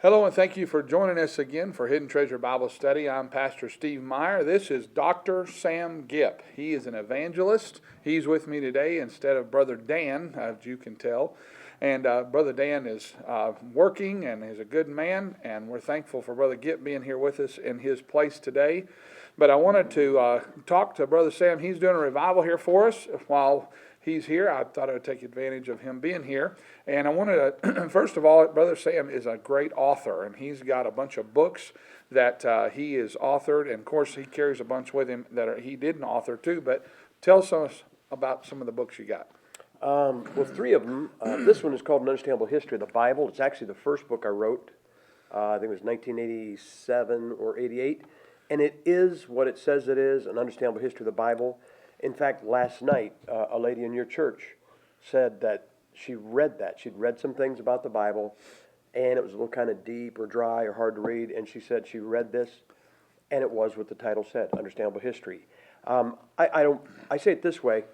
Hello, and thank you for joining us again for Hidden Treasure Bible Study. I'm Pastor Steve Meyer. This is Dr. Sam Gipp. He is an evangelist. He's with me today instead of Brother Dan, as you can tell. And Brother Dan is working and is a good man, and we're thankful for Brother Gipp being here with us in his place today. But I wanted to talk to Brother Sam. He's doing a revival here for us while he's here. I thought I would take advantage of him being here. And I wanted to, first of all, Brother Sam is a great author, and he's got a bunch of books that he has authored. And, of course, he carries a bunch with him that he didn't author, too. But tell us about some of the books you got. Well, three of them. This one is called An Understandable History of the Bible. It's actually the first book I wrote. I think it was 1987 or 88. And it is what it says it is, An Understandable History of the Bible. In fact, last night, a lady in your church said that she read that. She'd read some things about the Bible, and it was a little kind of deep or dry or hard to read, and she said she read this, and it was what the title said, Understandable History. I say it this way,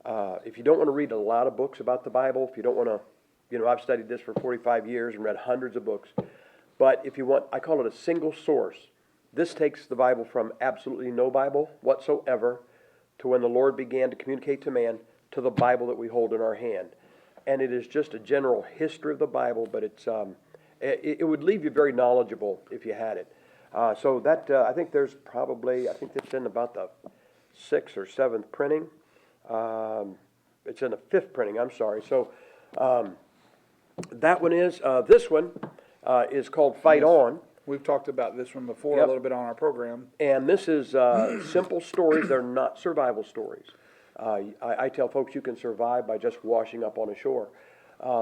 if you don't want to read a lot of books about the Bible, if you don't want to, I've studied this for 45 years and read hundreds of books, but if you want, I call it a single source. This takes the Bible from absolutely no Bible whatsoever to when the Lord began to communicate to man, to the Bible that we hold in our hand. And it is just a general history of the Bible, but it would leave you very knowledgeable if you had it. So that, I think there's probably, I think it's in about the 6th or 7th printing. It's in the 5th printing, I'm sorry. So that one is, this one is called Fight On. We've talked about this one before a little bit on our program. And this is simple stories. They're not survival stories. I tell folks you can survive by just washing up on a shore.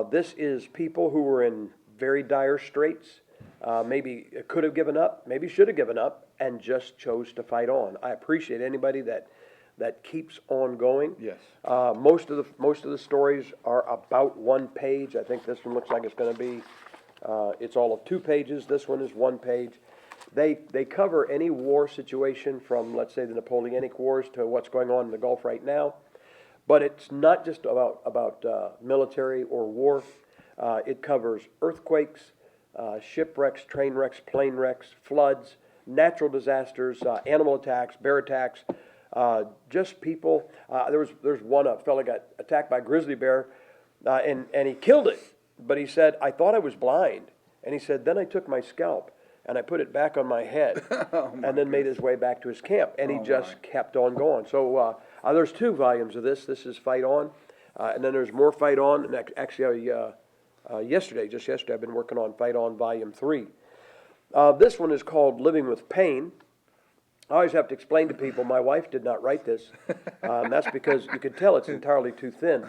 This is people who were in very dire straits, maybe could have given up, maybe should have given up, and just chose to fight on. I appreciate anybody that keeps on going. Yes. Most of the stories are about one page. I think this one looks like it's going to be. It's all of 2 pages. This one is 1 page. They cover any war situation from, let's say, the Napoleonic Wars to what's going on in the Gulf right now. But it's not just about military or war. It covers earthquakes, shipwrecks, train wrecks, plane wrecks, floods, natural disasters, animal attacks, bear attacks, just people. There's one, a fellow got attacked by a grizzly bear, and he killed it. But he said, I thought I was blind. And he said, then I took my scalp and I put it back on my head and then made his way back to his camp. And he just kept on going. So there's 2 volumes of this. This is Fight On. And then there's more Fight On. And actually, just yesterday, I've been working on Fight On Volume 3. This one is called Living with Pain. I always have to explain to people, my wife did not write this. That's because you can tell it's entirely too thin.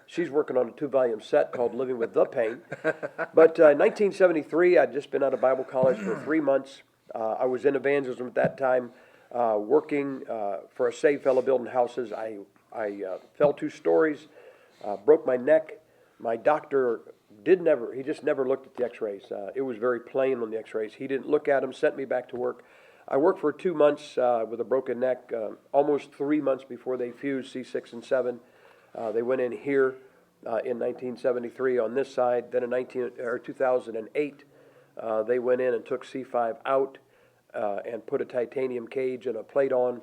She's working on a 2-volume set called Living with the Pain. But in 1973, I'd just been out of Bible college for 3 months. I was in evangelism at that time, working for a saved fellow building houses. I fell 2 stories, broke my neck. My doctor he just never looked at the x-rays. It was very plain on the x-rays. He didn't look at them, sent me back to work. I worked for 2 months with a broken neck, almost 3 months before they fused C6 and 7. They went in here in 1973 on this side. Then in 2008, they went in and took C5 out and put a titanium cage and a plate on.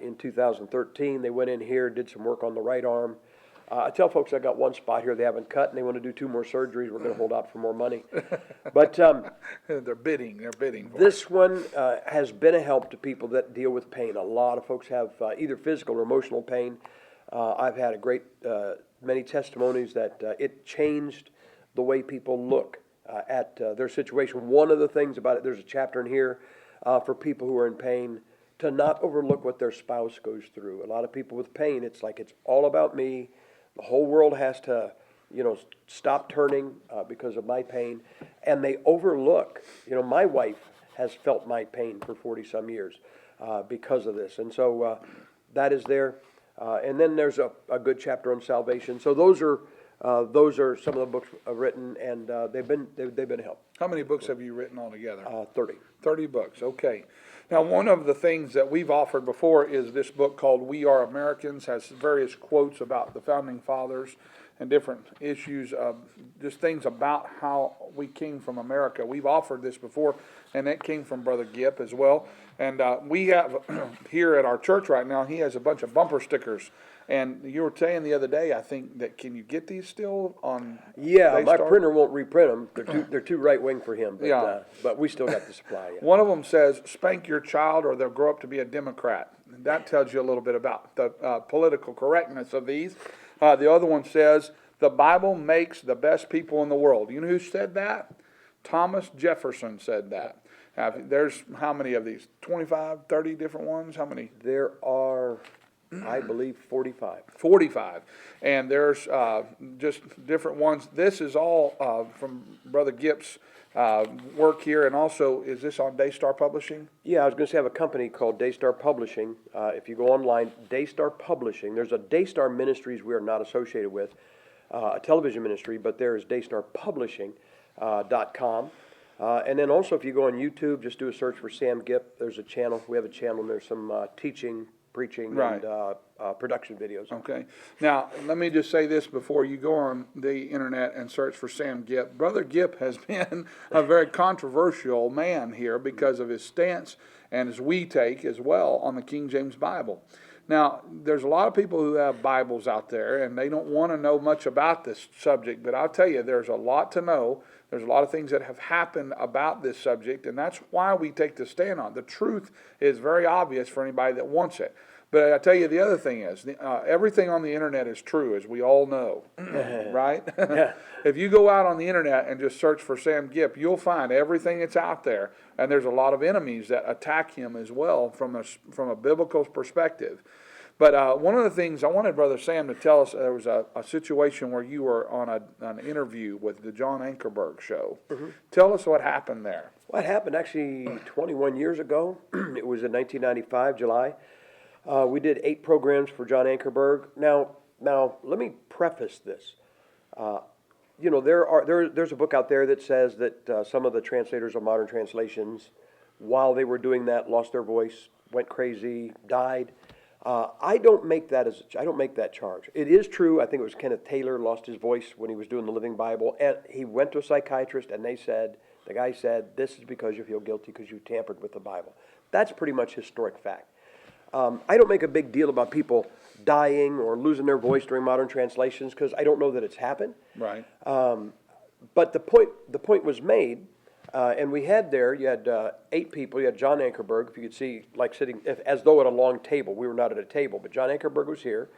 In 2013, they went in here, did some work on the right arm. I tell folks I got 1 spot here they haven't cut, and they want to do 2 more surgeries. We're going to hold out for more money. But they're bidding. This one has been a help to people that deal with pain. A lot of folks have either physical or emotional pain. I've had a great many testimonies that it changed the way people look at their situation. One of the things about it, there's a chapter in here for people who are in pain to not overlook what their spouse goes through. A lot of people with pain, it's like it's all about me. The whole world has to, stop turning because of my pain. And they overlook, my wife has felt my pain for 40-some years because of this. And so that is there. And then there's a good chapter on salvation. So those are some of the books I've written, and they've been a help. How many books have you written altogether? 30. 30 books, okay. Now, one of the things that we've offered before is this book called We Are Americans, has various quotes about the Founding Fathers, and different issues, just things about how we came from America. We've offered this before, and it came from Brother Gipp as well. And we have here at our church right now, he has a bunch of bumper stickers. And you were saying the other day, I think, that can you get these still on? Yeah, my Daystar? printer won't reprint them. They're too right wing for him. But, Yeah. but we still got the supply. Yeah. One of them says, "Spank your child, or they'll grow up to be a Democrat." And that tells you a little bit about the political correctness of these. The other one says, "The Bible makes the best people in the world." You know who said that? Thomas Jefferson said that. There's how many of these? 25, 30 different ones? How many? There are, I believe, 45. 45. And there's just different ones. This is all from Brother Gipp's work here. And also, is this on Daystar Publishing? Yeah, I was going to say I have a company called Daystar Publishing. If you go online, Daystar Publishing. There's a Daystar Ministries we are not associated with, a television ministry, but there is DaystarPublishing.com. And then also, if you go on YouTube, just do a search for Sam Gipp. There's a channel. We have a channel, and there's some teaching, preaching, Right. and production videos. Okay. Now, let me just say this before you go on the internet and search for Sam Gipp. Brother Gipp has been a very controversial man here because of his stance and his we take as well on the King James Bible. Now, there's a lot of people who have Bibles out there, and they don't want to know much about this subject, but I'll tell you, there's a lot to know. There's a lot of things that have happened about this subject, and that's why we take the stand on it. The truth is very obvious for anybody that wants it. But I tell you, the other thing is, everything on the internet is true, as we all know, right? If you go out on the internet and just search for Sam Gipp, you'll find everything that's out there, and there's a lot of enemies that attack him as well from a biblical perspective. But one of the things I wanted Brother Sam to tell us, there was a situation where you were on an interview with the John Ankerberg show. Mm-hmm. Tell us what happened there. What happened actually 21 years ago? It was in 1995, July. We did 8 programs for John Ankerberg. Now, let me preface this. You know, there's a book out there that says that some of the translators of modern translations, while they were doing that, lost their voice, went crazy, died. I don't make that charge. It is true. I think it was Kenneth Taylor lost his voice when he was doing the Living Bible, and he went to a psychiatrist, and the guy said, "This is because you feel guilty because you tampered with the Bible." That's pretty much historic fact. I don't make a big deal about people dying or losing their voice during modern translations because I don't know that it's happened. Right. But the point was made, and we had there, you had 8 people. You had John Ankerberg, if you could see, like sitting as though at a long table. We were not at a table, but John Ankerberg was here.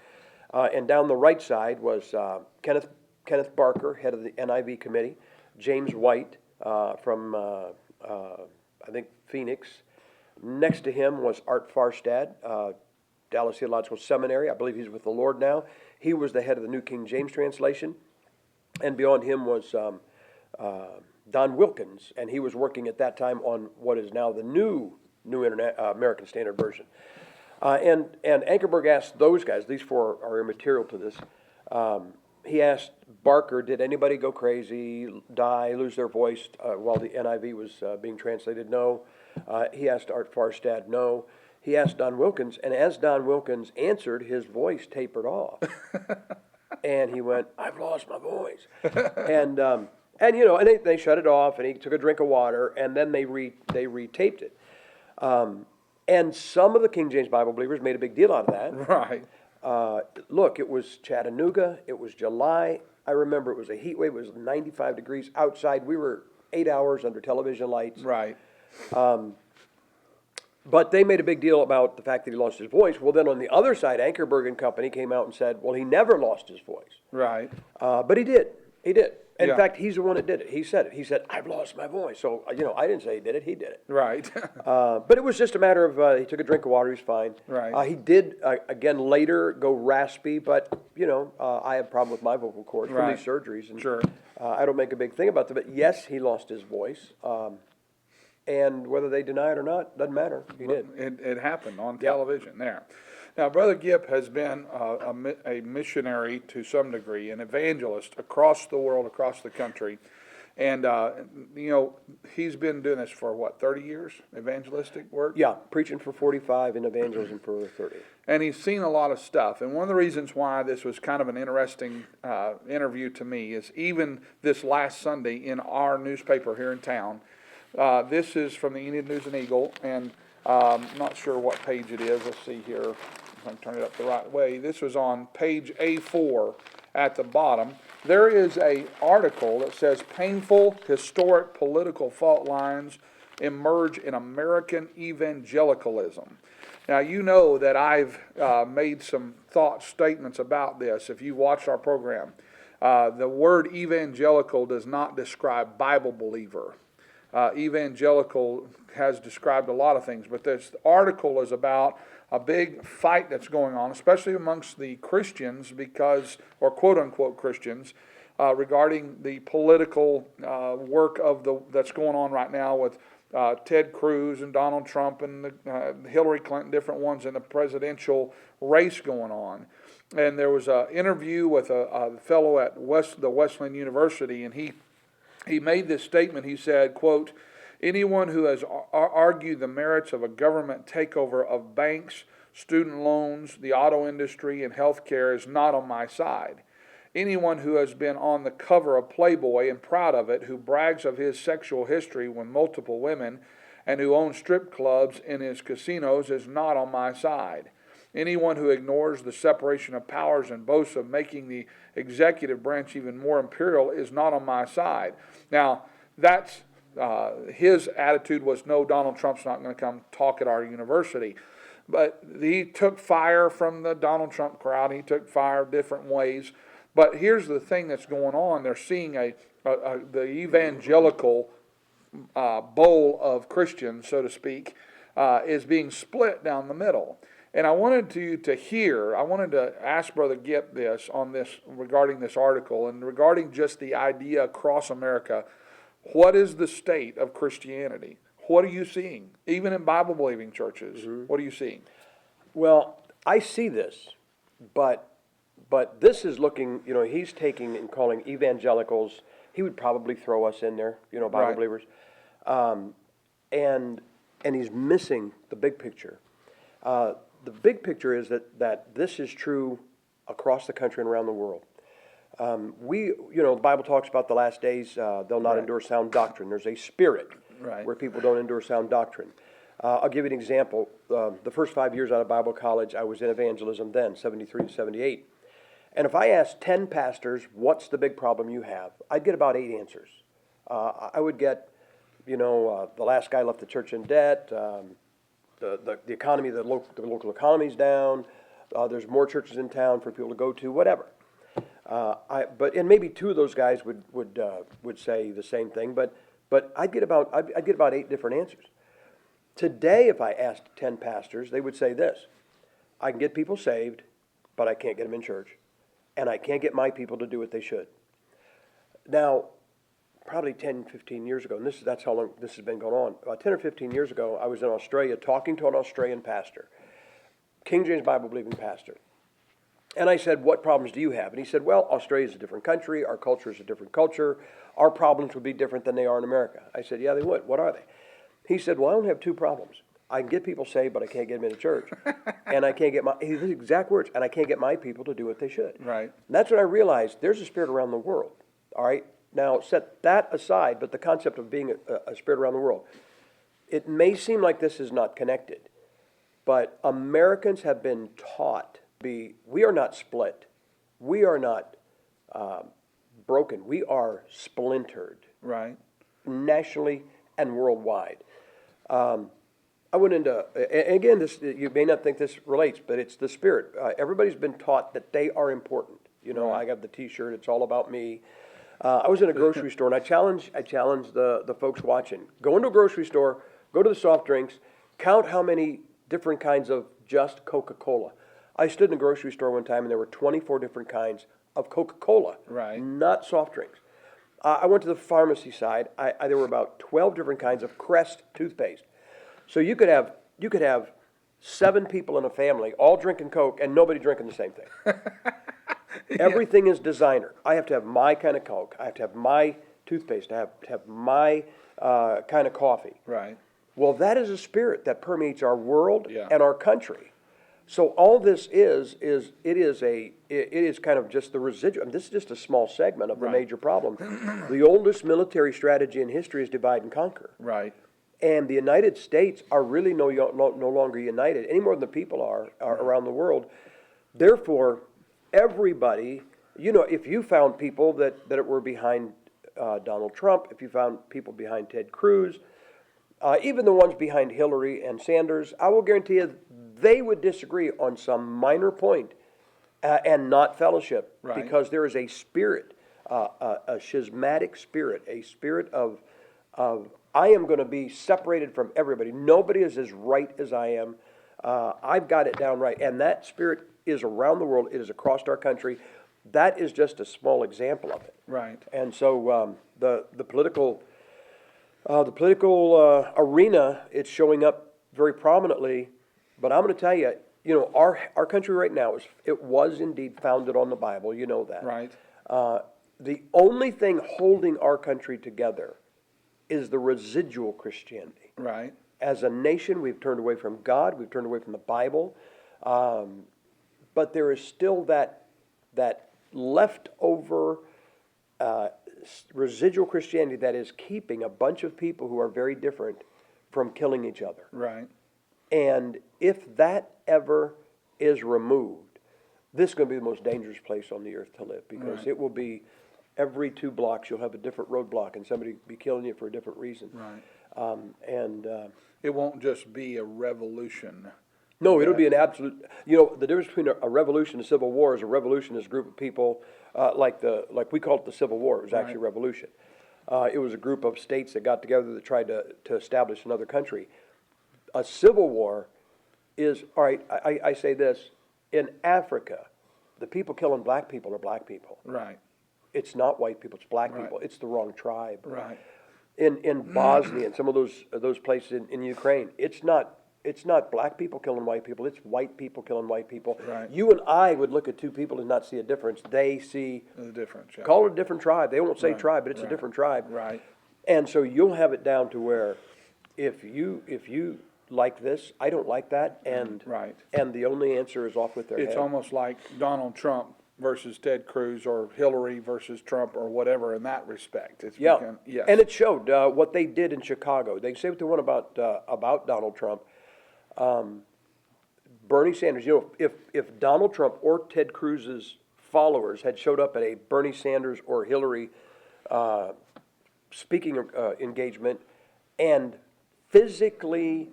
And down the right side was Kenneth Barker, head of the NIV committee, James White from, I think, Phoenix. Next to him was Art Farstad, Dallas Theological Seminary. I believe he's with the Lord now. He was the head of the New King James Translation. And beyond him was Don Wilkins, and he was working at that time on what is now the new Internet American Standard Version. And Ankerberg asked those guys, these 4 are immaterial to this, he asked Barker, did anybody go crazy, die, lose their voice while the NIV was being translated? No. He asked Art Farstad, no. He asked Don Wilkins, and as Don Wilkins answered, his voice tapered off. And he went, "I've lost my voice." And you know, and they shut it off, and he took a drink of water, and then they retaped it. And some of the King James Bible believers made a big deal out of that. Right. Look, it was Chattanooga. It was July. I remember it was a heat wave. It was 95 degrees outside. We were 8 hours under television lights. Right. But they made a big deal about the fact that he lost his voice. Well, then on the other side, Ankerberg and Company came out and said, well, he never lost his voice. Right. But he did. He did. In Yeah. fact, he's the one that did it. He said it. He said, "I've lost my voice." So, you know, I didn't say he did it. He did it. Right. But it was just a matter of he took a drink of water. He's fine. Right. He did, again, later go raspy. But, you know, I have a problem with my vocal cords from Right. these surgeries. And, Sure. I don't make a big thing about them. But, yes, he lost his voice. And whether they deny it or not, doesn't matter. He did. It happened on television there. Now, Brother Gipp has been a missionary to some degree, an evangelist across the world, across the country. And, he's been doing this for what, 30 years, evangelistic work? Yeah, preaching for 45 and evangelism for 30. And he's seen a lot of stuff. And one of the reasons why this was kind of an interesting interview to me is even this last Sunday in our newspaper here in town. This is from the Enid News and Eagle, and I'm not sure what page it is. Let's see here if I can turn it up the right way. This was on page A4 at the bottom. There is an article that says painful historic political fault lines emerge in American evangelicalism. Now, you know that I've made some thought statements about this if you watched our program. The word evangelical does not describe Bible believer. Evangelical has described a lot of things, but this article is about a big fight that's going on, especially amongst the Christians, or quote-unquote Christians, regarding the political work that's going on right now with Ted Cruz and Donald Trump and Hillary Clinton, different ones in the presidential race going on. And there was an interview with a fellow at the Wesleyan University, and he made this statement. He said, quote, "Anyone who has argued the merits of a government takeover of banks, student loans, the auto industry, and health care is not on my side. Anyone who has been on the cover of Playboy and proud of it, who brags of his sexual history with multiple women, and who owns strip clubs in his casinos is not on my side. Anyone who ignores the separation of powers and boasts of making the executive branch even more imperial is not on my side." Now, that's his attitude was, no, Donald Trump's not going to come talk at our university. But he took fire from the Donald Trump crowd. He took fire different ways. But here's the thing that's going on. They're seeing the evangelical bowl of Christians, so to speak, is being split down the middle. And I wanted to ask Brother Gipp this regarding this article and regarding just the idea across America. What is the state of Christianity? What are you seeing? Even in Bible-believing churches, What are you seeing? Well, I see this, but this is looking, he's taking and calling evangelicals, he would probably throw us in there, Bible Right. believers, and he's missing the big picture. The big picture is that this is true across the country and around the world. The Bible talks about the last days, they'll not Right. endure sound doctrine. There's a spirit Right. where people don't endure sound doctrine. I'll give you an example. The first 5 years out of Bible college, I was in evangelism then, 73 to 78. And if I asked 10 pastors, what's the big problem you have? I'd get about 8 answers. I would get, the last guy left the church in debt, the economy, the local economy's down, there's more churches in town for people to go to, whatever. And maybe 2 of those guys would say the same thing, but I'd get about 8 different answers. Today, if I asked 10 pastors, they would say this: I can get people saved, but I can't get them in church, and I can't get my people to do what they should. Now, probably 10, 15 years ago, and that's how long this has been going on. About 10 or 15 years ago, I was in Australia talking to an Australian pastor, King James Bible-believing pastor. And I said, "What problems do you have?" And he said, "Well, Australia's a different country. Our culture is a different culture. Our problems would be different than they are in America." I said, "Yeah, they would. What are they?" He said, "Well, I only have 2 problems. I can get people saved, but I can't get them into church. And I can't get his exact words, and I can't get my people to do what they should." Right. And that's when I realized there's a spirit around the world. All right? Now, set that aside, but the concept of being a spirit around the world. It may seem like this is not connected, but Americans have been taught we are not split. We are not broken. We are splintered. Right. Nationally and worldwide. I went into, and again, you may not think this relates, but it's the spirit. Everybody's been taught that they are important. I got the T-shirt, it's all about me. I was in a grocery store, and I challenge the folks watching. Go into a grocery store, go to the soft drinks, count how many different kinds of just Coca-Cola. I stood in a grocery store one time, and there were 24 different kinds of Coca-Cola, Right. not soft drinks. I went to the pharmacy side. There were about 12 different kinds of Crest toothpaste. So you could have 7 people in a family all drinking Coke and nobody drinking the same thing. Everything is designer. I have to have my kind of Coke. I have to have my toothpaste, to have my kind of coffee. Right. Well, that is a spirit that permeates our world Yeah. and our country. So all this is kind of just the residual. This is just a small segment of the Right. major problem. The oldest military strategy in history is divide and conquer. Right. And the United States are really no longer united any more than the people are around the world. Therefore, everybody, if you found people that were behind Donald Trump, if you found people behind Ted Cruz, even the ones behind Hillary and Sanders, I will guarantee you they would disagree on some minor point and not fellowship. Right. Because there is a spirit, a schismatic spirit, a spirit of I am going to be separated from everybody. Nobody is as right as I am. I've got it down right. And that spirit is around the world. It is across our country. That is just a small example of it. Right. And so the political arena, it's showing up very prominently. But I'm going to tell you, our country right now it was indeed founded on the Bible. You know that. Right. The only thing holding our country together is the residual Christianity. Right. As a nation, we've turned away from God. We've turned away from the Bible. But there is still that leftover residual Christianity that is keeping a bunch of people who are very different from killing each other. Right. And if that ever is removed, this is going to be the most dangerous place on the earth to live, because Right. it will be every 2 blocks you'll have a different roadblock and somebody be killing you for a different reason. Right. It won't just be a revolution. No, it'll be an absolute. The difference between a revolution and a civil war is a revolution is a group of people like we call it the Civil War. It was actually a Right. revolution. It was a group of states that got together that tried to establish another country. A civil war is, all right, I say this, in Africa, the people killing black people are black people. Right. It's not white people, it's black Right. people. It's the wrong tribe. Right. In Bosnia and some of those places in Ukraine, it's not black people killing white people, it's white people killing white people. Right. You and I would look at 2 people and not see a difference. They see, There's a difference. Yeah. call it a different tribe. They won't say Right. tribe, but it's a Right. different tribe. Right. And so you'll have it down to where if you like this, I don't like that, and Right. and the only answer is off with their It's head. almost like Donald Trump versus Ted Cruz, or Hillary versus Trump, or whatever in that respect. It's Yeah, yes. and it showed what they did in Chicago. They say what they want about Donald Trump. Bernie Sanders, if Donald Trump or Ted Cruz's followers had showed up at a Bernie Sanders or Hillary speaking engagement and physically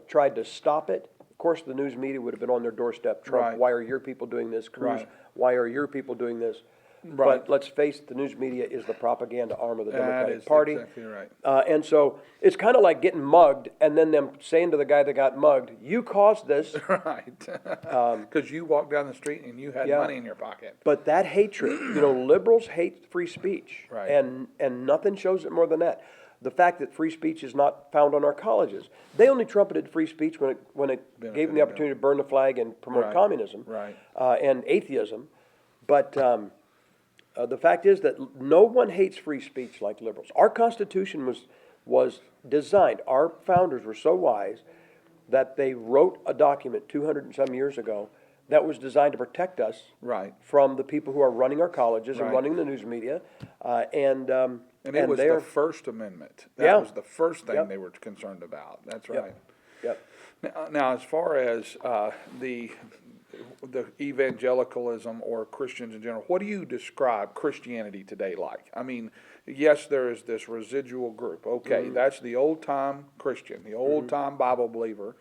tried to stop it, of course the news media would have been on their doorstep. Trump, Right. why are your people doing this? Cruz, Right. why are your people doing this? Right. But let's face it, the news media is the propaganda arm of the That Democratic is Party. exactly right. And so it's kind of like getting mugged and then them saying to the guy that got mugged, you caused this. Right. Because you walked down the street and you had Yeah. money in your pocket. But that hatred, liberals hate free speech. Right. And nothing shows it more than that. The fact that free speech is not found on our colleges. They only trumpeted free speech when it gave them the opportunity to burn the flag and promote Right. communism Right. And atheism. But the fact is that no one hates free speech like liberals. Our Constitution was designed, our founders were so wise that they wrote a document 200 and some years ago that was designed to protect us Right. from the people who are running our colleges and Right. running the news media. And it was they are, the First Amendment. That Yeah. was the first thing Yep. they were concerned about. That's Yep. right. Yep. Now, as far as the evangelicalism or Christians in general, what do you describe Christianity today like? I mean, yes, there is this residual group. Okay, that's the old-time Christian, the old-time Bible believer.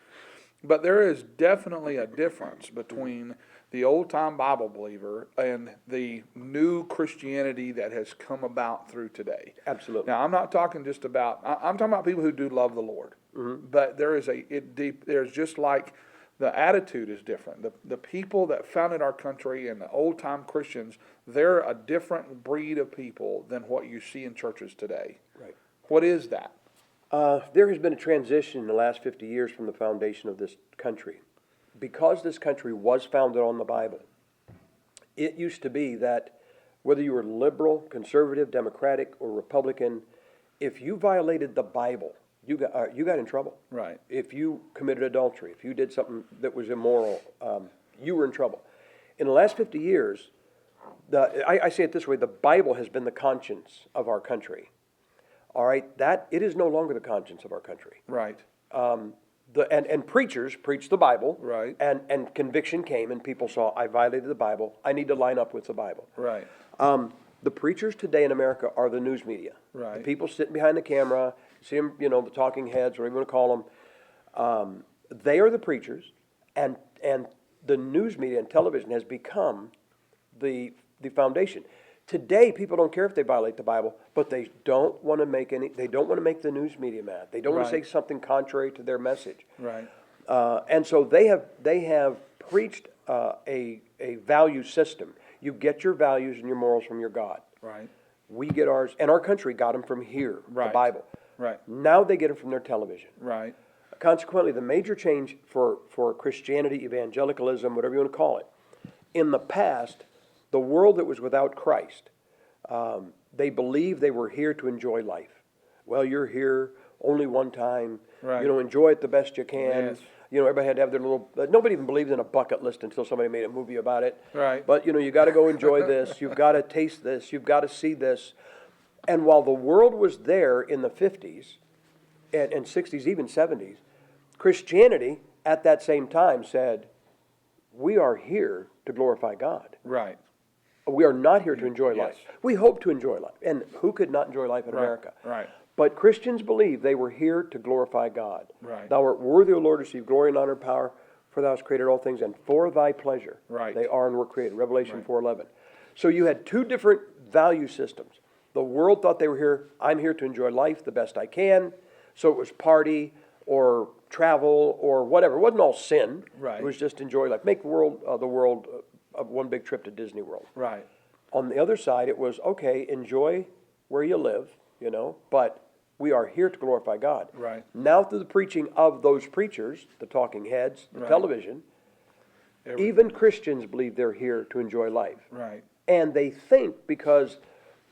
But there is definitely a difference between the old-time Bible believer and the new Christianity that has come about through today. Absolutely. Now, I'm not talking just about, I'm talking about people who do love the Lord. But there is there's just like the attitude is different. The people that founded our country and the old-time Christians, they're a different breed of people than what you see in churches today. Right. What is that? There has been a transition in the last 50 years from the foundation of this country. Because this country was founded on the Bible, it used to be that whether you were liberal, conservative, Democratic, or Republican, if you violated the Bible, you got in trouble. Right. If you committed adultery, if you did something that was immoral, you were in trouble. In the last 50 years, I say it this way, the Bible has been the conscience of our country. All right, that it is no longer the conscience of our country. Right. And preachers preached the Bible, Right. and conviction came, and people saw, I violated the Bible, I need to line up with the Bible. Right. The preachers today in America are the news media. Right. The people sitting behind the camera, see them, the talking heads, whatever you want to call them. They are the preachers, and the news media and television has become the foundation. Today, people don't care if they violate the Bible, but they don't want to make the news media mad. They don't want to say Right. something contrary to their message. Right. And so they have preached a value system. You get your values and your morals from your God. Right. We get ours, and our country got them from here, the Right. Bible. Right. Now they get them from their television. Right. Consequently, the major change for Christianity, evangelicalism, whatever you want to call it, in the past, the world that was without Christ, they believed they were here to enjoy life. Well, you're here only one time. Right. Enjoy it the best you can. Yes. Everybody had to have their little. Nobody even believed in a bucket list until somebody made a movie about it. Right. But you got to go enjoy this. You've got to taste this. You've got to see this. And while the world was there in the 50s and 60s, even 70s, Christianity at that same time said, we are here to glorify God. Right. We are not here to enjoy Yes. life. We hope to enjoy life. And who could not enjoy life in Right. America? Right. But Christians believe they were here to glorify God. Right. Thou art worthy, O Lord, to receive glory and honor and power, for thou hast created all things, and for thy pleasure Right. they are and were created. Revelation Right. 4:11. So you had two different value systems. The world thought they were here, I'm here to enjoy life the best I can. So it was party or travel or whatever. It wasn't all sin. Right. It was just enjoy life. Make the world one big trip to Disney World. Right. On the other side, it was, okay, enjoy where you live, but we are here to glorify God. Right. Now through the preaching of those preachers, the talking heads, the Right. television, even Christians believe they're here to enjoy life. Right. And they think because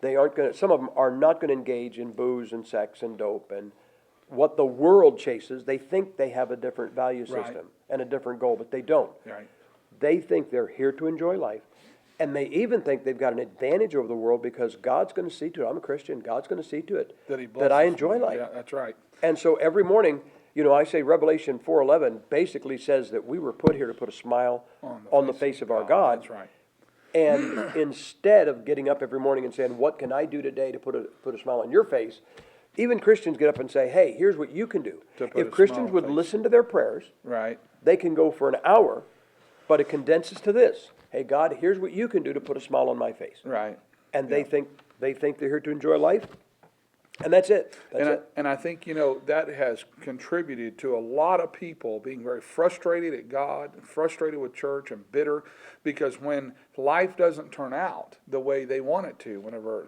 some of them are not going to engage in booze and sex and dope and what the world chases, they think they have a different value Right. system and a different goal, but they don't. Right. They think they're here to enjoy life. And they even think they've got an advantage over the world because God's going to see to it. I'm a Christian. God's going to see to it That he that I blesses enjoy me. life. Yeah, that's right. And so every morning, I say Revelation 4:11 basically says that we were put here to put a smile on the face of our God. That's right. And instead of getting up every morning and saying, what can I do today to put a smile on your face? Even Christians get up and say, hey, here's what you can do. To put a If Christians smile would on face. listen to their prayers, Right. they can go for an hour, but it condenses to this. Hey, God, here's what you can do to put a smile on my face. Right. And they think they're here to enjoy life, and that's it. And I think, that has contributed to a lot of people being very frustrated at God, frustrated with church, and bitter, because when life doesn't turn out the way they want it to, whenever,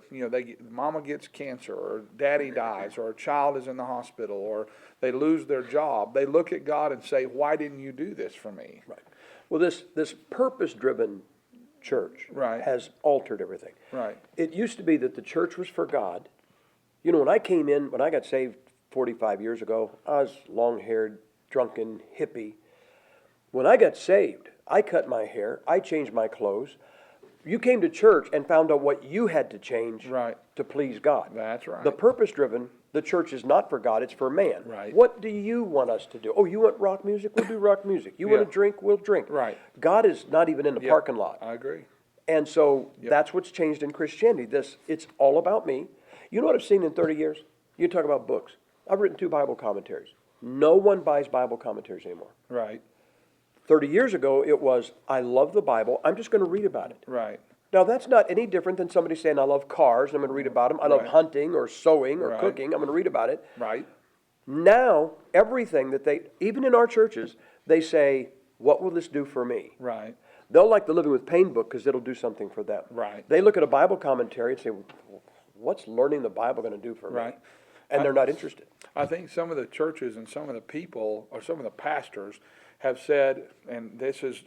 mama gets cancer, or daddy dies, or a child is in the hospital, or they lose their job, they look at God and say, why didn't you do this for me? Right. Well, this purpose-driven church Right. has altered everything. Right. It used to be that the church was for God. When I got saved 45 years ago, I was long-haired, drunken, hippie. When I got saved, I cut my hair, I changed my clothes. You came to church and found out what you had to change Right. to please God. That's right. The purpose-driven, the church is not for God, it's for man. Right. What do you want us to do? Oh, you want rock music? We'll do rock music. You want Yeah. to drink? We'll drink. Right. God is not even in the Yep. parking lot. I agree. And so that's what's changed in Christianity. It's all about me. You know what I've seen in 30 years? You talk about books. I've written 2 Bible commentaries. No one buys Bible commentaries anymore. Right. 30 years ago, it was, I love the Bible. I'm just going to read about it. Right. Now, that's not any different than somebody saying, I love cars, and I'm going to read about them. I love Right. hunting or sewing or Right. cooking. I'm going to read about it. Right. Now, everything that even in our churches, they say, what will this do for me? Right. They'll like the Living with Pain book because it'll do something for them. Right. They look at a Bible commentary and say, what's learning the Bible going to do for me? Right. And they're not interested. I think some of the churches and some of the people, or some of the pastors, have said, and this is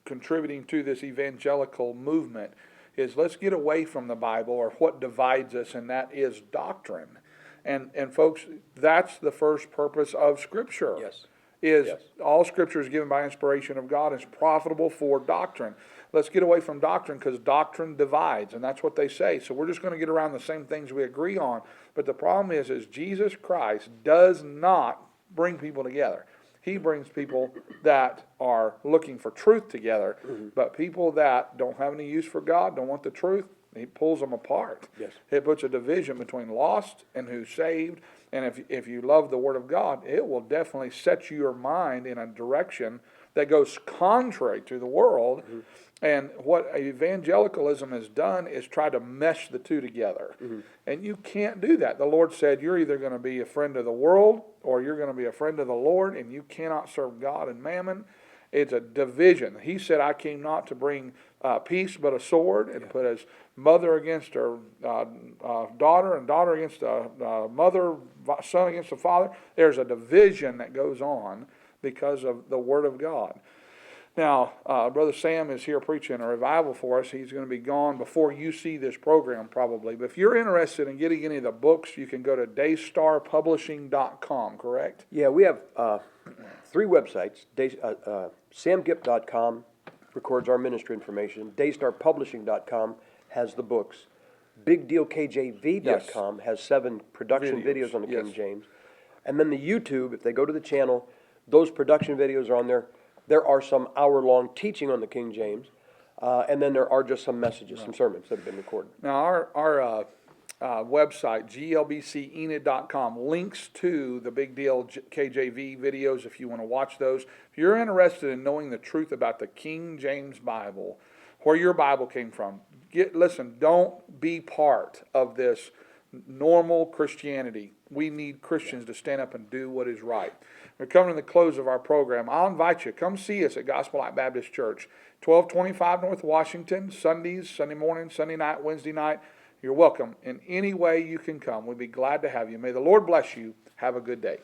contributing to this evangelical movement, is let's get away from the Bible or what divides us, and that is doctrine. And folks, that's the first purpose of Scripture. Yes. Is Yes. all Scripture is given by inspiration of God, is profitable for doctrine. Let's get away from doctrine because doctrine divides, and that's what they say. So we're just going to get around the same things we agree on. But the problem is Jesus Christ does not bring people together. He brings people that are looking for truth together, but people that don't have any use for God, don't want the truth, he pulls them apart. Yes. It puts a division between lost and who's saved. And if you love the Word of God, it will definitely set your mind in a direction that goes contrary to the world. And what evangelicalism has done is try to mesh the two together. And you can't do that. The Lord said you're either going to be a friend of the world or you're going to be a friend of the Lord, and you cannot serve God and mammon. It's a division. He said, I came not to bring peace but a sword, and put his mother against her daughter, and daughter against mother, son against the father. There's a division that goes on because of the Word of God. Now, Brother Sam is here preaching a revival for us. He's going to be gone before you see this program probably. But if you're interested in getting any of the books, you can go to daystarpublishing.com, correct? Yeah, we have 3 websites. SamGipp.com records our ministry information. DaystarPublishing.com has the books. BigDealKJV.com has 7 production videos on the King James. And then the YouTube, if they go to the channel, those production videos are on there. There are some hour-long teaching on the King James, and then there are just some messages, some sermons that have been recorded. Now, our website, glbcenid.com, links to the Big Deal KJV videos if you want to watch those. If you're interested in knowing the truth about the King James Bible, where your Bible came from, listen, don't be part of this normal Christianity. We need Christians to stand up and do what is right. We're coming to the close of our program. I'll invite you, come see us at Gospel Light Baptist Church, 1225 North Washington, Sundays, Sunday morning, Sunday night, Wednesday night. You're welcome in any way you can come. We'd be glad to have you. May the Lord bless you. Have a good day.